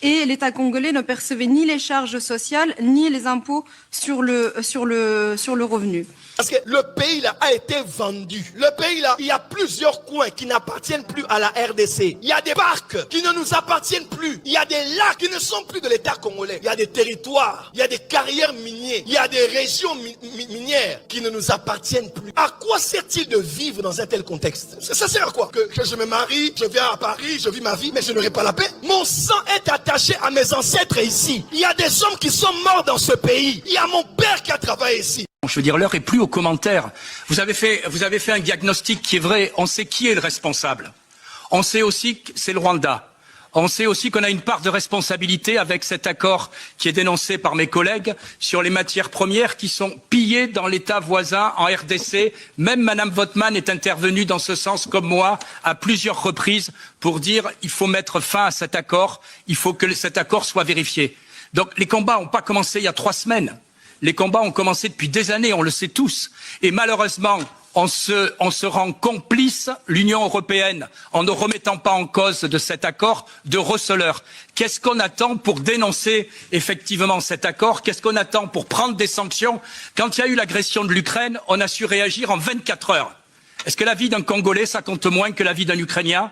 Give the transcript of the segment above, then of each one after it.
et l'État congolais ne percevait ni les charges sociales ni les impôts sur le revenu. Parce que le pays là a été vendu. Le pays là, il y a plusieurs coins qui n'appartiennent plus à la RDC. Il y a des parcs qui ne nous appartiennent plus. Il y a des lacs qui ne sont plus de l'État congolais. Il y a des territoires, il y a des carrières minières, il y a des régions minières qui ne nous appartiennent plus. À quoi sert-il de vivre dans un tel contexte? Ça sert à quoi? Que je me marie, je viens à Paris, je vis ma vie, mais je n'aurai pas la paix? Mon sang est attaché à mes ancêtres ici. Il y a des hommes qui sont morts dans ce pays. Il y a mon père qui a travaillé ici. Je veux dire, l'heure est plus aux commentaires. Vous avez fait un diagnostic qui est vrai. On sait qui est le responsable. On sait aussi que c'est le Rwanda. On sait aussi qu'on a une part de responsabilité avec cet accord qui est dénoncé par mes collègues sur les matières premières qui sont pillées dans l'État voisin en RDC. Même Madame Votman est intervenue dans ce sens comme moi à plusieurs reprises pour dire il faut mettre fin à cet accord, il faut que cet accord soit vérifié. Donc les combats n'ont pas commencé il y a 3 semaines. Les combats ont commencé depuis des années, on le sait tous. Et malheureusement, on se rend complice, l'Union européenne, en ne remettant pas en cause de cet accord de receleur. Qu'est-ce qu'on attend pour dénoncer effectivement cet accord? Qu'est-ce qu'on attend pour prendre des sanctions? Quand il y a eu l'agression de l'Ukraine, on a su réagir en 24 heures. Est-ce que la vie d'un Congolais, ça compte moins que la vie d'un Ukrainien?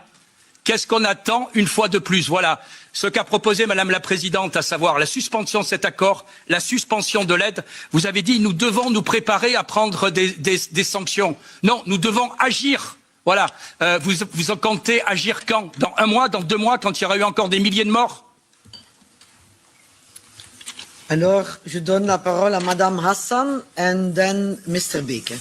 Qu'est-ce qu'on attend une fois de plus? Voilà ce qu'a proposé Madame la Présidente, à savoir la suspension de cet accord, la suspension de l'aide. Vous avez dit nous devons nous préparer à prendre des sanctions. Non, nous devons agir. Voilà. Vous en comptez agir quand? Dans 1 mois, dans 2 mois, quand il y aura eu encore des milliers de morts? Alors, je donne la parole à Madame Hassan and then Mr. Beke.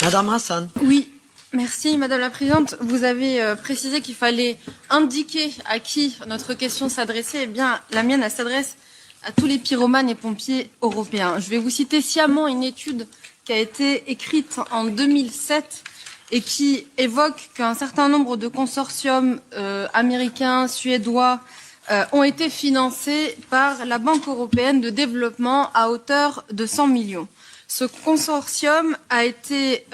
Madame Hassan. Oui. Merci Madame la Présidente. Vous avez précisé qu'il fallait indiquer à qui notre question s'adressait. Eh bien, la mienne, elle s'adresse à tous les pyromanes et pompiers européens. Je vais vous citer sciemment une étude qui a été écrite en 2007 et qui évoque qu'un certain nombre de consortiums américains, suédois, ont été financés par la Banque européenne de développement à hauteur de 100 millions. Ce consortium est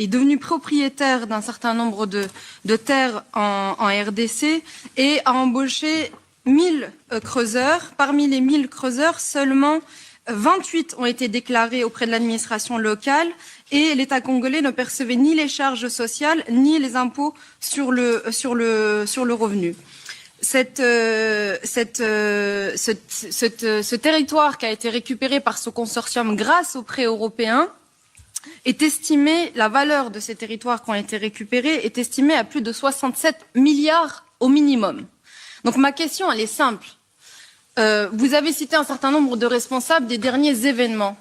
devenu propriétaire d'un certain nombre de terres en RDC et a embauché 1000 creuseurs. Parmi les 1000 creuseurs, seulement 28 ont été déclarés auprès de l'administration locale et l'État congolais ne percevait ni les charges sociales ni les impôts sur le revenu. Ce territoire qui a été récupéré par ce consortium grâce aux prêts européens est estimé, la valeur de ces territoires qui ont été récupérés est estimée à plus de 67 milliards au minimum. Donc ma question, elle est simple. Vous avez cité un certain nombre de responsables des derniers événements.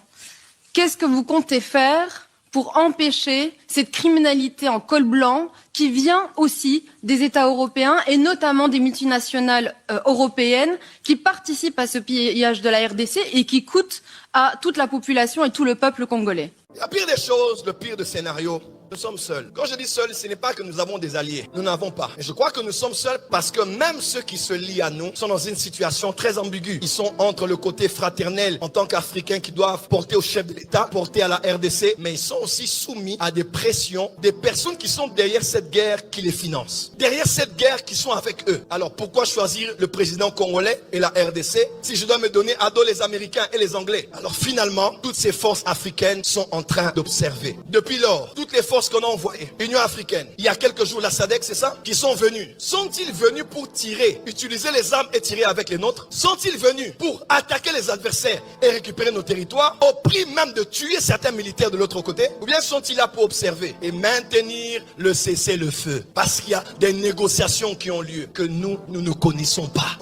Qu'est-ce que vous comptez faire pour empêcher cette criminalité en col blanc qui vient aussi des États européens et notamment des multinationales européennes qui participent à ce pillage de la RDC et qui coûtent à toute la population et tout le peuple congolais? La pire des choses, le pire des scénarios, nous sommes seuls. Quand je dis seuls, ce n'est pas que nous avons des alliés. Nous n'avons pas. Et je crois que nous sommes seuls parce que même ceux qui se lient à nous sont dans une situation très ambiguë. Ils sont entre le côté fraternel en tant qu'Africains qui doivent porter au chef de l'État, porter à la RDC, mais ils sont aussi soumis à des pressions des personnes qui sont derrière cette guerre qui les financent. Derrière cette guerre qui sont avec eux. Alors pourquoi choisir le président congolais et la RDC si je dois me donner à dos les Américains et les Anglais? Alors finalement, toutes ces forces africaines sont en train d'observer. Depuis lors, toutes les forces qu'on a envoyées, Union africaine, il y a quelques jours la SADC, c'est ça, qui sont venus. Sont-ils venus pour tirer, utiliser les armes et tirer avec les nôtres? Sont-ils venus pour attaquer les adversaires et récupérer nos territoires au prix même de tuer certains militaires de l'autre côté? Ou bien sont-ils là pour observer et maintenir le cessez-le-feu? Parce qu'il y a des négociations qui ont lieu que nous ne connaissons pas.